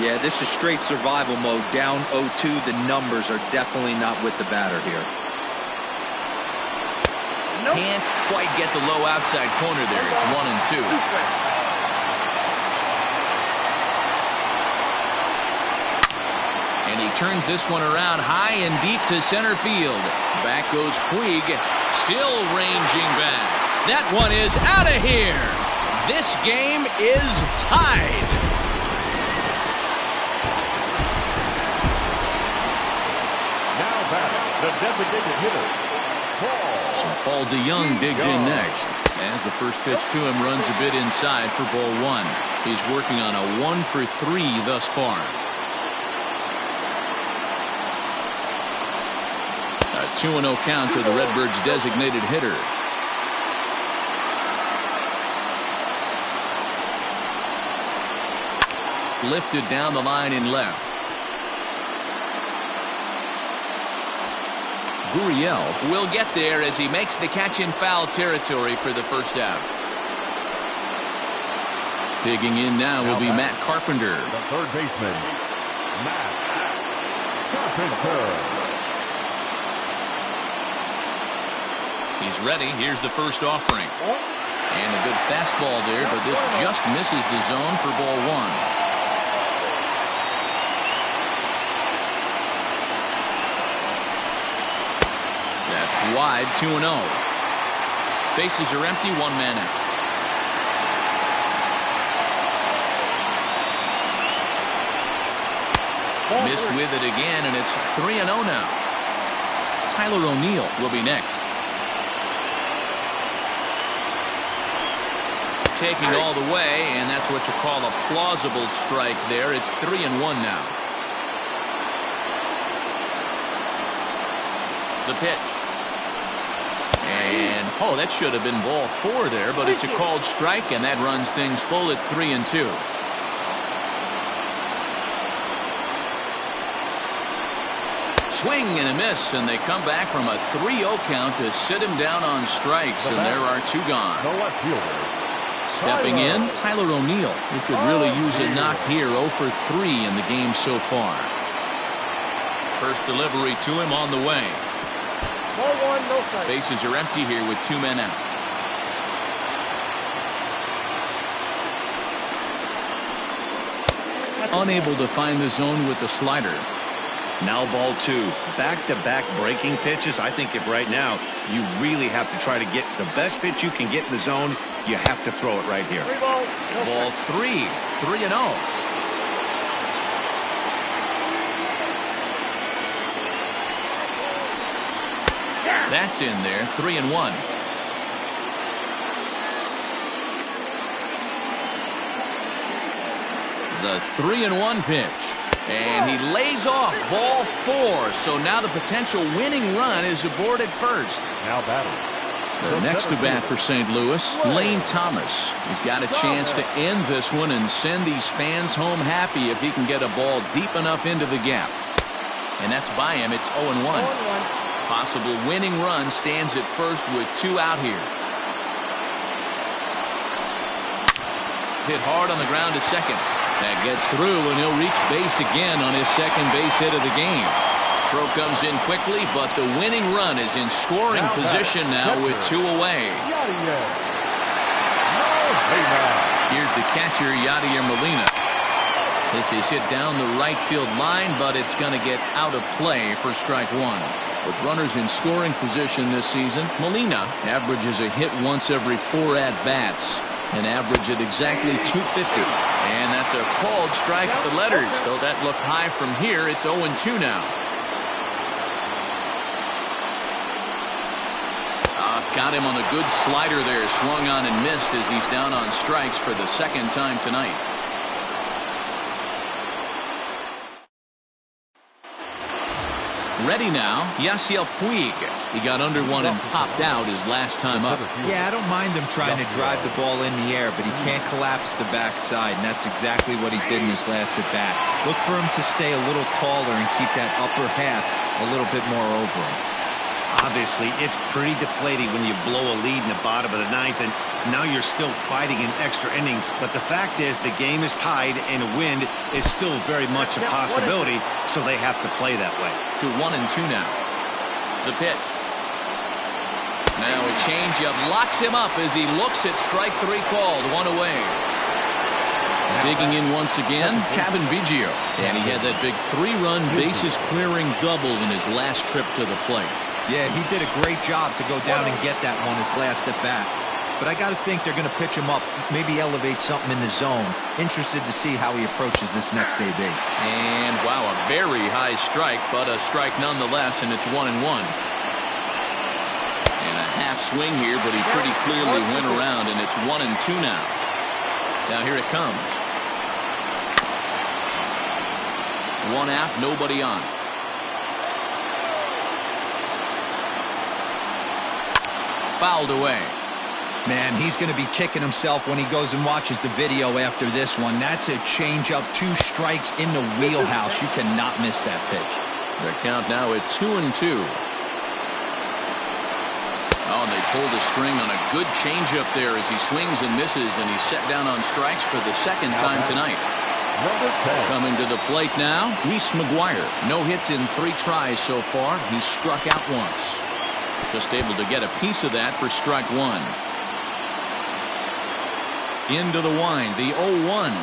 Yeah, this is straight survival mode. Down 0-2. The numbers are definitely not with the batter here. Can't quite get the low outside corner there. It's 1-2. And he turns this one around high and deep to center field. Back goes Puig, still ranging back. That one is out of here. This game is tied. Now batting, the designated hitter, Paul. So Paul DeYoung digs in next. As the first pitch to him runs a bit inside for ball 1. He's working on a 1 for 3 thus far. A 2-0 count to the Redbirds' designated hitter. Lifted down the line in left. Gurriel will get there as he makes the catch in foul territory for the first out. Digging in now will be Matt Carpenter. The third baseman, Matt Carpenter. He's ready. Here's the first offering. And a good fastball there, but this just misses the zone for ball 1. That's wide, 2-0. Bases are empty, 1 man out. Missed with it again, and it's 3-0 now. Tyler O'Neill will be next. Taking all the way, and that's what you call a plausible strike there. It's 3-1 now. The pitch. And, oh, that should have been ball 4 there, but it's a called strike, and that runs things full at 3-2. Swing and a miss, and they come back from a 3-0 count to sit him down on strikes, and there are 2 gone. The left fielder. Stepping in, Tyler O'Neill, who could really use a knock here. 0 for 3 in the game so far. First delivery to him on the way. Ball 1, no strike. Bases are empty here with 2 men out. Unable to find the zone with the slider. Now ball 2. Back-to-back breaking pitches. I think if right now you really have to try to get the best pitch you can get in the zone, you have to throw it right here. 3 balls, no Ball 3, 3-0. That's in there, 3-1. The 3-1 pitch. And he lays off ball 4. So now the potential winning run is aboard at first. Now batting. The next to bat for St. Louis, Lane Thomas. He's got a chance to end this one and send these fans home happy if he can get a ball deep enough into the gap. And that's by him. It's 0-1. Possible winning run stands at first with 2 out here. Hit hard on the ground to second. That gets through, and he'll reach base again on his second base hit of the game. Throw comes in quickly, but the winning run is in scoring position now with 2 away. Here's the catcher, Yadier Molina. This is hit down the right field line, but it's going to get out of play for strike 1. With runners in scoring position this season, Molina averages a hit once every 4 at-bats. An average at exactly 250. And that's a called strike at the letters. Though that looked high from here, it's 0-2 now. Got him on a good slider there. Swung on and missed as he's down on strikes for the second time tonight. Ready now, Yasiel Puig. He got under one and popped out his last time up. Yeah, I don't mind him trying to drive the ball in the air, but he can't collapse the backside, and that's exactly what he did in his last at bat. Look for him to stay a little taller and keep that upper half a little bit more over him. Obviously, it's pretty deflating when you blow a lead in the bottom of the 9th, and now you're still fighting in extra innings. But the fact is, the game is tied, and a win is still very much a possibility, so they have to play that way. To 1-2 now. The pitch. Now a changeup locks him up as he looks at strike 3 called. 1 away. Digging in once again, Kevin Biggio. And he had that big 3-run bases clearing double in his last trip to the plate. Yeah, he did a great job to go down and get that one his last at bat. But I got to think they're going to pitch him up, maybe elevate something in the zone. Interested to see how he approaches this next AB. And wow, a very high strike, but a strike nonetheless, and it's 1-1. And a half swing here, but he pretty clearly went around, and it's 1-2 now. Now here it comes. 1 out, nobody on. Fouled away. Man, he's going to be kicking himself when he goes and watches the video after this one. That's a changeup, 2 strikes in the wheelhouse. You cannot miss that pitch. Their count now at 2-2. Oh, and they pull the string on a good changeup there as he swings and misses, and he's set down on strikes for the second time tonight. Coming to the plate now, Reese McGuire. No hits in 3 tries so far. He's struck out once. Just able to get a piece of that for strike 1. Into the wind, the 0-1.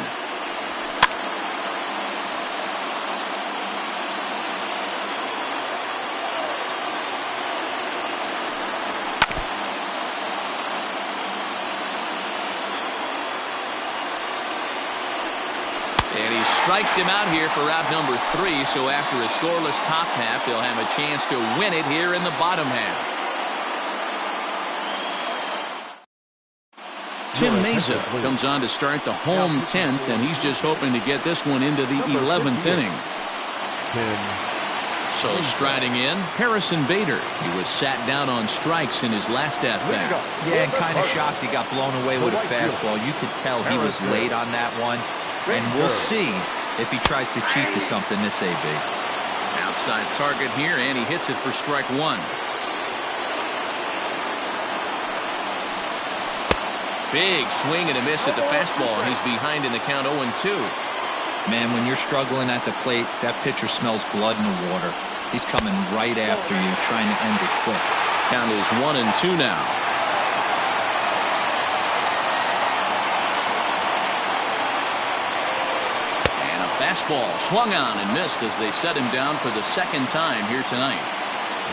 strikes him out here for out number 3, so after a scoreless top half, they'll have a chance to win it here in the bottom half. Tim Mesa comes on to start the home 10th, and he's just hoping to get this one into the 11th inning. So striding in, Harrison Bader. He was sat down on strikes in his last at-bat. Yeah, and kind of shocked he got blown away with a fastball. You could tell he was late on that one, and we'll see if he tries to cheat to something this AB. Outside target here, and he hits it for strike 1. Big swing and a miss at the fastball, and he's behind in the count 0-2. Man, when you're struggling at the plate, that pitcher smells blood in the water. He's coming right after you, trying to end it quick. Count is 1-2 now. And a fastball swung on and missed as they set him down for the second time here tonight.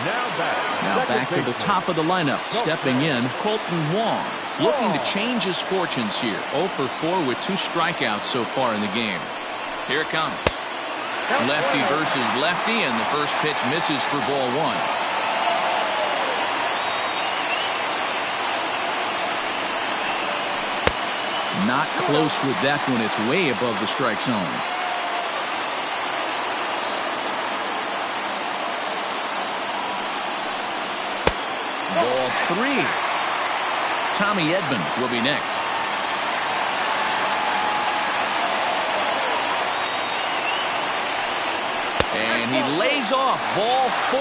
Now back to the top of the lineup. Stepping in, Colton Wong. Looking to change his fortunes here. 0 for 4 with 2 strikeouts so far in the game. Here it comes. Lefty versus lefty, and the first pitch misses for ball 1. Not close with that one. It's way above the strike zone. Ball 3. Tommy Edman will be next. And he lays off ball 4.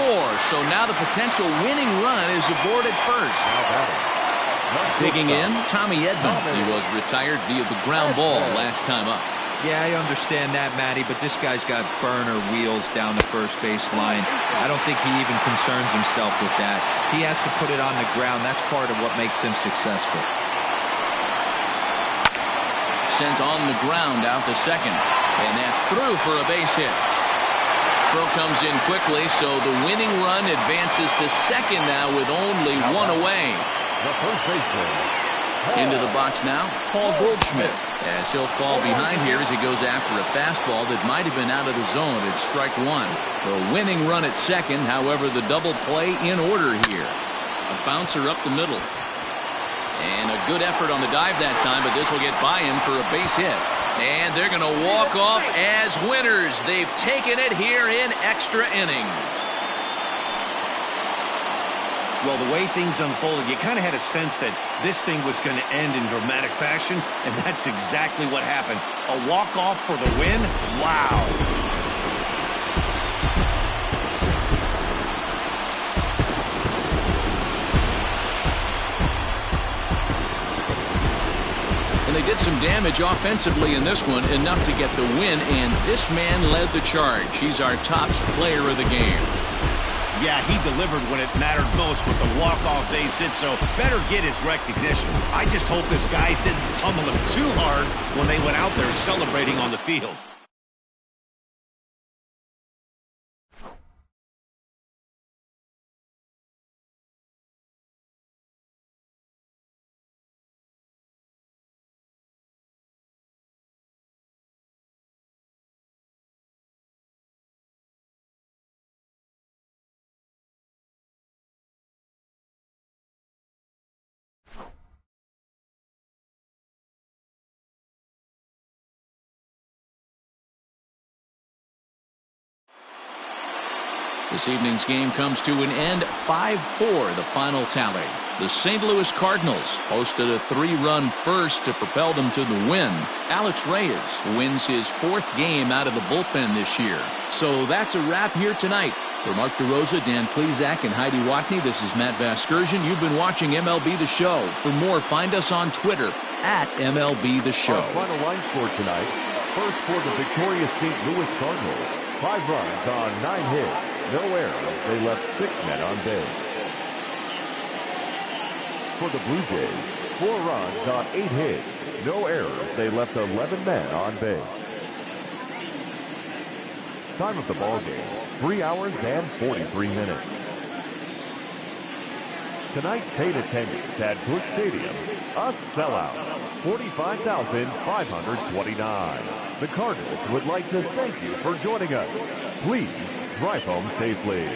So now the potential winning run is aboard at first. Digging in, Tommy Edman. He was retired via the ground ball last time up. Yeah, I understand that, Matty, but this guy's got burner wheels down the first base line. I don't think he even concerns himself with that. He has to put it on the ground. That's part of what makes him successful. Sent on the ground out to second. And that's through for a base hit. Throw comes in quickly, so the winning run advances to second now with only 1 away. The first baseman. Into the box now, Paul Goldschmidt, as he'll fall behind here as he goes after a fastball that might have been out of the zone. It's strike 1. The winning run at second, however, the double play in order here. A bouncer up the middle. And a good effort on the dive that time, but this will get by him for a base hit. And they're going to walk off as winners. They've taken it here in extra innings. Well, the way things unfolded, you kind of had a sense that this thing was going to end in dramatic fashion, and that's exactly what happened. A walk-off for the win? Wow. And they did some damage offensively in this one, enough to get the win, and this man led the charge. He's our top player of the game. Yeah, he delivered when it mattered most with the walk-off base hit, so better get his recognition. I just hope his guys didn't pummel him too hard when they went out there celebrating on the field. This evening's game comes to an end 5-4, the final tally. The St. Louis Cardinals posted a 3-run first to propel them to the win. Alex Reyes wins his 4th game out of the bullpen this year. So that's a wrap here tonight. For Mark DeRosa, Dan Plesac, and Heidi Watney, this is Matt Vasgersian. You've been watching MLB The Show. For more, find us on Twitter at MLB The Show. Our final line score tonight. First for the victorious St. Louis Cardinals. 5 runs on 9 hits. No errors. They left 6 men on base. For the Blue Jays, 4 runs on 8 hits. No errors. They left 11 men on base. Time of the ball game, 3 hours and 43 minutes. tonight's paid attendance at Busch Stadium, a sellout, 45,529. The Cardinals would like to thank you for joining us. Please drive home safely.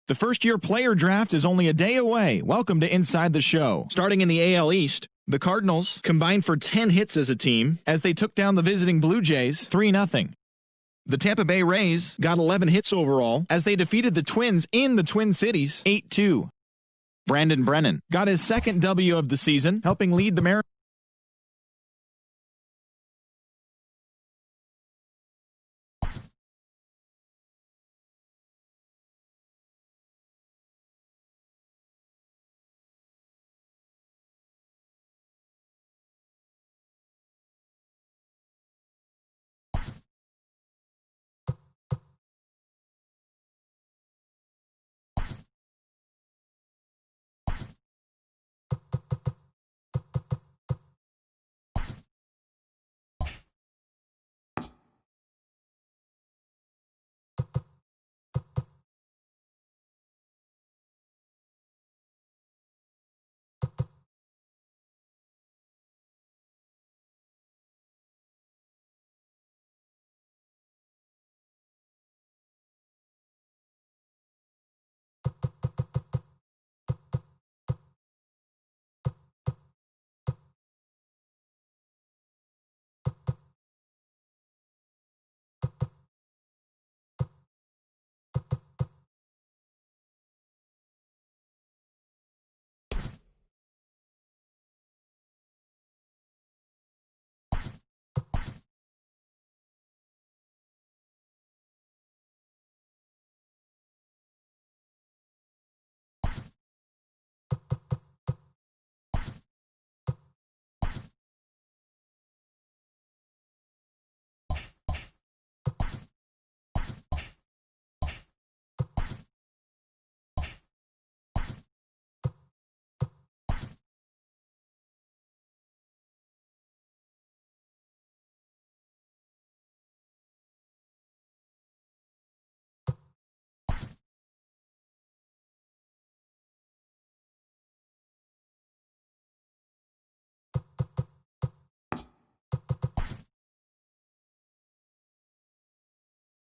The first-year player draft is only a day away. Welcome to Inside the Show. Starting in the AL East, the Cardinals combined for 10 hits as a team as they took down the visiting Blue Jays 3-0. The Tampa Bay Rays got 11 hits overall as they defeated the Twins in the Twin Cities 8-2. Brandon Brennan got his second W of the season, helping lead the Mariners.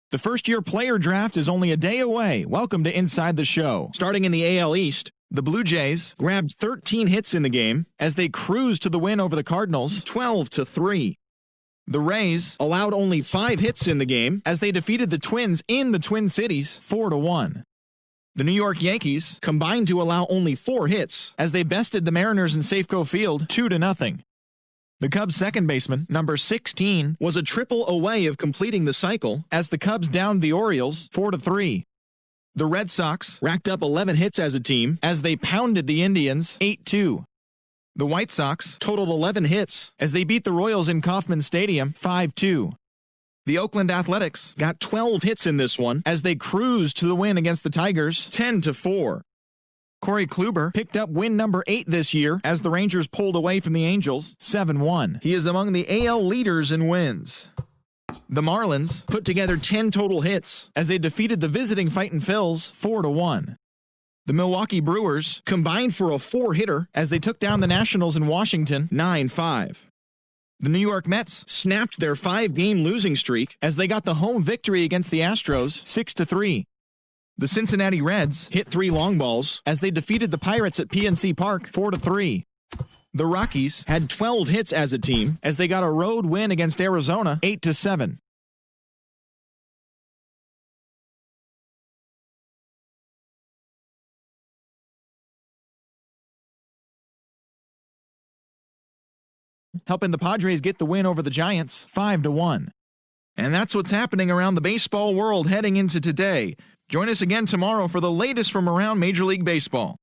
The first-year player draft is only a day away. Welcome to Inside the Show. Starting in the AL East, the Blue Jays grabbed 13 hits in the game as they cruised to the win over the Cardinals 12-3. The Rays allowed only 5 hits in the game as they defeated the Twins in the Twin Cities 4-1. The New York Yankees combined to allow only 4 hits as they bested the Mariners in Safeco Field 2-0. The Cubs' second baseman, number 16, was a triple away of completing the cycle as the Cubs downed the Orioles 4-3. The Red Sox racked up 11 hits as a team as they pounded the Indians 8-2. The White Sox totaled 11 hits as they beat the Royals in Kauffman Stadium 5-2. The Oakland Athletics got 12 hits in this one as they cruised to the win against the Tigers 10-4. Corey Kluber picked up win number 8 this year as the Rangers pulled away from the Angels 7-1. He is among the AL leaders in wins. The Marlins put together 10 total hits as they defeated the visiting Fightin' Phils 4-1. The Milwaukee Brewers combined for a 4-hitter as they took down the Nationals in Washington 9-5. The New York Mets snapped their 5-game losing streak as they got the home victory against the Astros 6-3. The Cincinnati Reds hit 3 long balls as they defeated the Pirates at PNC Park 4-3. The Rockies had 12 hits as a team as they got a road win against Arizona 8-7. Helping the Padres get the win over the Giants 5-1. And that's what's happening around the baseball world heading into today. Join us again tomorrow for the latest from around Major League Baseball.